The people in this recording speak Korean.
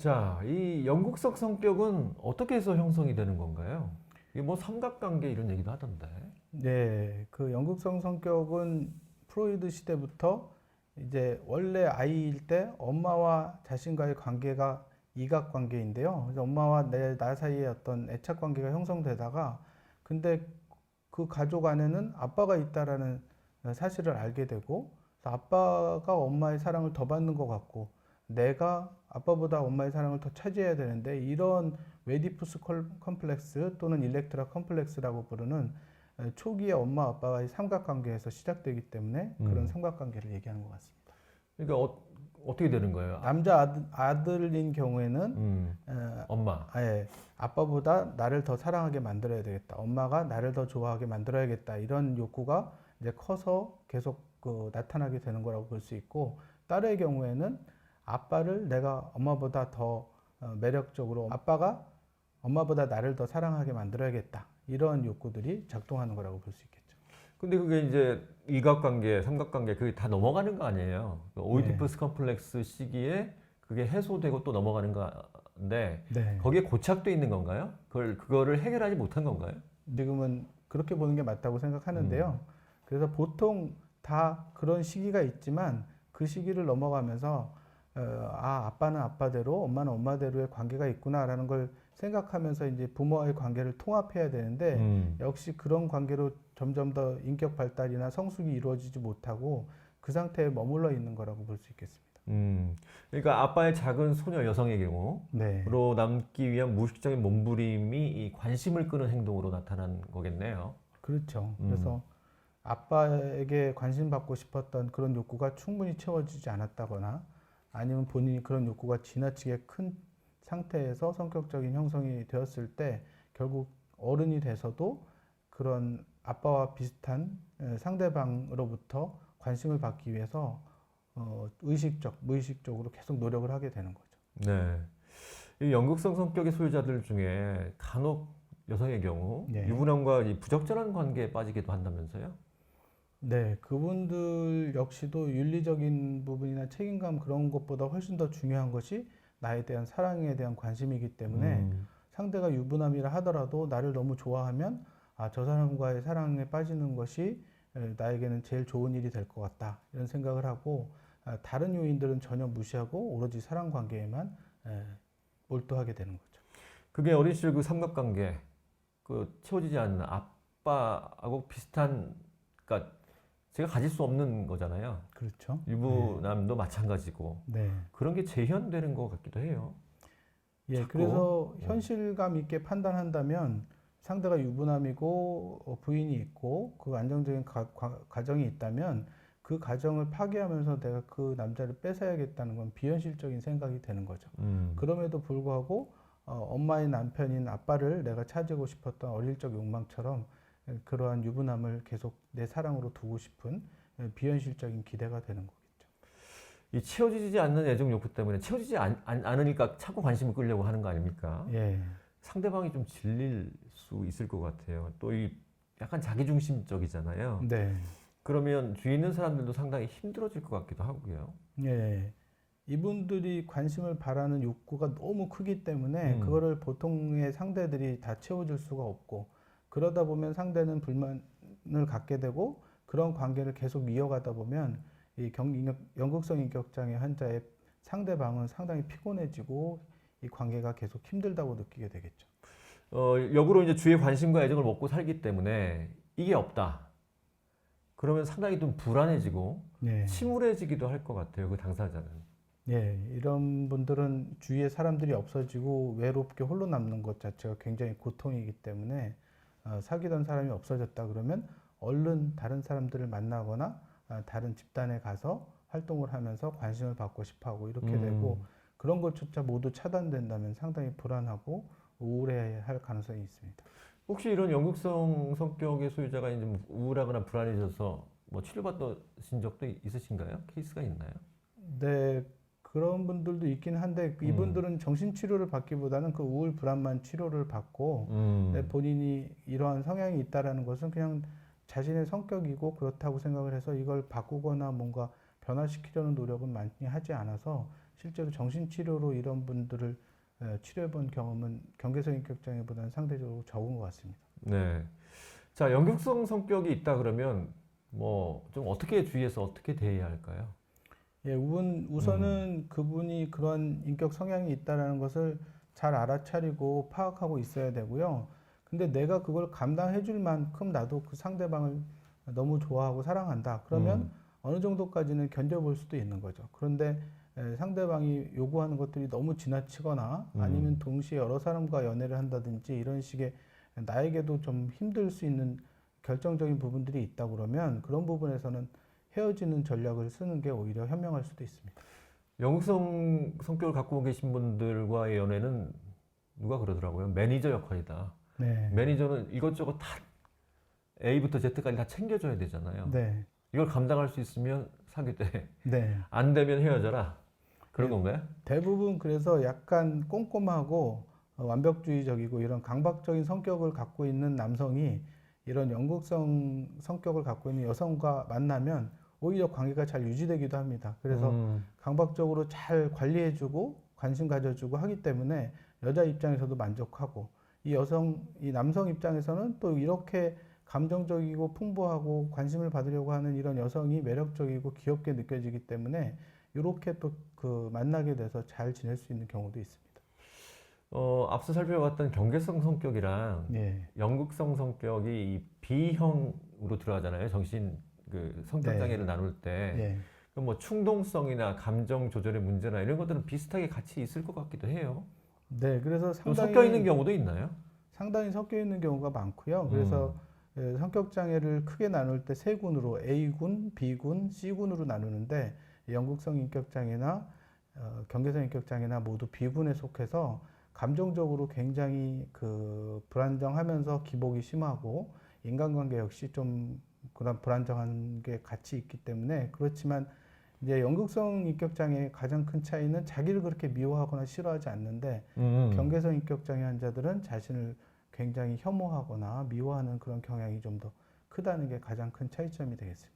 자, 이 영국적 성격은 어떻게 해서 형성이 되는 건가요? 이게 뭐 삼각관계 이런 얘기도 하던데. 네, 그 연극성 성격은 프로이드 시대부터 이제 원래 아이일 때 엄마와 자신과의 관계가 이각 관계인데요. 그래서 엄마와 나 사이에 어떤 애착 관계가 형성되다가 근데 그 가족 안에는 아빠가 있다라는 사실을 알게 되고 그래서 아빠가 엄마의 사랑을 더 받는 것 같고 내가 아빠보다 엄마의 사랑을 더 차지해야 되는데 이런 웨디푸스 컴플렉스 또는 일렉트라 컴플렉스라고 부르는 초기에 엄마 아빠와의 삼각관계에서 시작되기 때문에 그런 삼각관계를 얘기하는 것 같습니다. 그러니까 어떻게 되는 거예요? 남자 아들인 경우에는 엄마. 예, 아빠보다 나를 더 사랑하게 만들어야 되겠다. 엄마가 나를 더 좋아하게 만들어야겠다. 이런 욕구가 이제 커서 계속 나타나게 되는 거라고 볼 수 있고 딸의 경우에는 아빠를 내가 엄마보다 더 매력적으로 아빠가 엄마보다 나를 더 사랑하게 만들어야겠다. 이런 욕구들이 작동하는 거라고 볼 수 있겠죠. 근데 그게 이제 이각관계, 삼각관계 그게 다 넘어가는 거 아니에요? 네. 오이디푸스 컴플렉스 시기에 그게 해소되고 또 넘어가는 건데 네. 거기에 고착돼 있는 건가요? 그거를 해결하지 못한 건가요? 지금은 그렇게 보는 게 맞다고 생각하는데요. 그래서 보통 다 그런 시기가 있지만 그 시기를 넘어가면서 아빠는 아빠대로 엄마는 엄마대로의 관계가 있구나라는 걸 생각하면서 이제 부모와의 관계를 통합해야 되는데 역시 그런 관계로 점점 더 인격 발달이나 성숙이 이루어지지 못하고 그 상태에 머물러 있는 거라고 볼 수 있겠습니다. 그러니까 아빠의 작은 소녀 여성의 네, 경우로 남기 위한 무의식적인 몸부림이 이 관심을 끄는 행동으로 나타난 거겠네요. 그렇죠. 음, 그래서 아빠에게 관심 받고 싶었던 그런 욕구가 충분히 채워지지 않았다거나 아니면 본인이 그런 욕구가 지나치게 큰 상태에서 성격적인 형성이 되었을 때 결국 어른이 돼서도 그런 아빠와 비슷한 상대방으로부터 관심을 받기 위해서 의식적, 무의식적으로 계속 노력을 하게 되는 거죠. 네. 이 연극성 성격의 소유자들 중에 간혹 여성의 경우 네. 유부남과 이 부적절한 관계에 빠지기도 한다면서요? 네, 그분들 역시도 윤리적인 부분이나 책임감 그런 것보다 훨씬 더 중요한 것이 나에 대한 사랑에 대한 관심이기 때문에 상대가 유부남이라 하더라도 나를 너무 좋아하면 저 사람과의 사랑에 빠지는 것이 나에게는 제일 좋은 일이 될 것 같다. 이런 생각을 하고 다른 요인들은 전혀 무시하고 오로지 사랑 관계에만 몰두하게 되는 거죠. 그게 어린 시절 그 삼각관계, 그 채워지지 않는 아빠하고 비슷한, 그러니까 제가 가질 수 없는 거잖아요. 그렇죠. 유부남도 마찬가지고 네. 그런 게 재현되는 것 같기도 해요. 예, 자꾸. 그래서 현실감 있게 판단한다면 상대가 유부남이고 부인이 있고 그 안정적인 가정이 있다면 그 가정을 파괴하면서 내가 그 남자를 뺏어야겠다는 건 비현실적인 생각이 되는 거죠. 그럼에도 불구하고 엄마의 남편인 아빠를 내가 차지하고 싶었던 어릴 적 욕망처럼 그러한 유부남을 계속 내 사랑으로 두고 싶은 비현실적인 기대가 되는 거겠죠. 이 채워지지 않는 애정 욕구 때문에 채워지지 않으니까 자꾸 관심을 끌려고 하는 거 아닙니까? 예, 상대방이 좀 질릴 수 있을 것 같아요. 또 이 약간 자기중심적이잖아요. 네. 그러면 주위 있는 사람들도 상당히 힘들어질 것 같기도 하고요. 예. 이분들이 관심을 바라는 욕구가 너무 크기 때문에 그거를 보통의 상대들이 다 채워줄 수가 없고 그러다 보면 상대는 불만을 갖게 되고 그런 관계를 계속 이어가다 보면 이 연극성 인격장애 환자의 상대방은 상당히 피곤해지고 이 관계가 계속 힘들다고 느끼게 되겠죠. 역으로 이제 주위의 관심과 애정을 먹고 살기 때문에 이게 없다. 그러면 상당히 좀 불안해지고 네. 침울해지기도 할 것 같아요. 그 당사자는. 예, 이런 분들은 주위에 사람들이 없어지고 외롭게 홀로 남는 것 자체가 굉장히 고통이기 때문에 사귀던 사람이 없어졌다 그러면 얼른 다른 사람들을 만나거나 다른 집단에 가서 활동을 하면서 관심을 받고 싶어 하고 이렇게 되고 그런 것조차 모두 차단된다면 상당히 불안하고 우울해할 가능성이 있습니다. 혹시 이런 연극성 성격의 소유자가 이제 뭐 우울하거나 불안해져서 뭐 치료받으신 적도 있으신가요? 케이스가 있나요? 네, 그런 분들도 있긴 한데 이분들은 정신치료를 받기보다는 그 우울 불안만 치료를 받고 본인이 이러한 성향이 있다라는 것은 그냥 자신의 성격이고 그렇다고 생각을 해서 이걸 바꾸거나 뭔가 변화시키려는 노력은 많이 하지 않아서 실제로 정신치료로 이런 분들을 치료해본 경험은 경계성 인격장애보다는 상대적으로 적은 것 같습니다. 네. 자, 연극성 성격이 있다 그러면 뭐 좀 어떻게 주의해서 어떻게 대해야 할까요? 예, 우선은 그분이 그런 인격 성향이 있다는 것을 잘 알아차리고 파악하고 있어야 되고요. 근데 내가 그걸 감당해 줄 만큼 나도 그 상대방을 너무 좋아하고 사랑한다. 그러면 어느 정도까지는 견뎌볼 수도 있는 거죠. 그런데 상대방이 요구하는 것들이 너무 지나치거나 아니면 동시에 여러 사람과 연애를 한다든지 이런 식의 나에게도 좀 힘들 수 있는 결정적인 부분들이 있다 그러면 그런 부분에서는 헤어지는 전략을 쓰는 게 오히려 현명할 수도 있습니다. 연극성 성격을 갖고 계신 분들과의 연애는 누가 그러더라고요. 매니저 역할이다. 네. 매니저는 이것저것 다 A부터 Z까지 다 챙겨줘야 되잖아요. 네. 이걸 감당할 수 있으면 사귀되 네. 안 되면 헤어져라. 그런 네. 건가요? 대부분 그래서 약간 꼼꼼하고 완벽주의적이고 이런 강박적인 성격을 갖고 있는 남성이 이런 연극성 성격을 갖고 있는 여성과 만나면 오히려 관계가 잘 유지되기도 합니다. 그래서 강박적으로 잘 관리해주고 관심 가져주고 하기 때문에 여자 입장에서도 만족하고 이 남성 입장에서는 또 이렇게 감정적이고 풍부하고 관심을 받으려고 하는 이런 여성이 매력적이고 귀엽게 느껴지기 때문에 이렇게 또 그 만나게 돼서 잘 지낼 수 있는 경우도 있습니다. 앞서 살펴봤던 경계성 성격이랑 예. 연극성 성격이 이 B형으로 들어가잖아요. 정신 그 성격 네. 장애를 나눌 때. 예. 그럼 뭐 충동성이나 감정 조절의 문제나 이런 것들은 비슷하게 같이 있을 것 같기도 해요. 네, 그래서 좀 섞여 있는 경우도 있나요? 상당히 섞여 있는 경우가 많고요. 그래서 성격 장애를 크게 나눌 때 세 군으로 A군, B군, C군으로 나누는데 연극성 인격 장애나 경계성 인격 장애나 모두 B군에 속해서 감정적으로 굉장히 그 불안정하면서 기복이 심하고 인간관계 역시 좀 그런 불안정한 게 같이 있기 때문에 그렇지만 이제 연극성 인격 장애의 가장 큰 차이는 자기를 그렇게 미워하거나 싫어하지 않는데 경계성 인격 장애 환자들은 자신을 굉장히 혐오하거나 미워하는 그런 경향이 좀 더 크다는 게 가장 큰 차이점이 되겠습니다.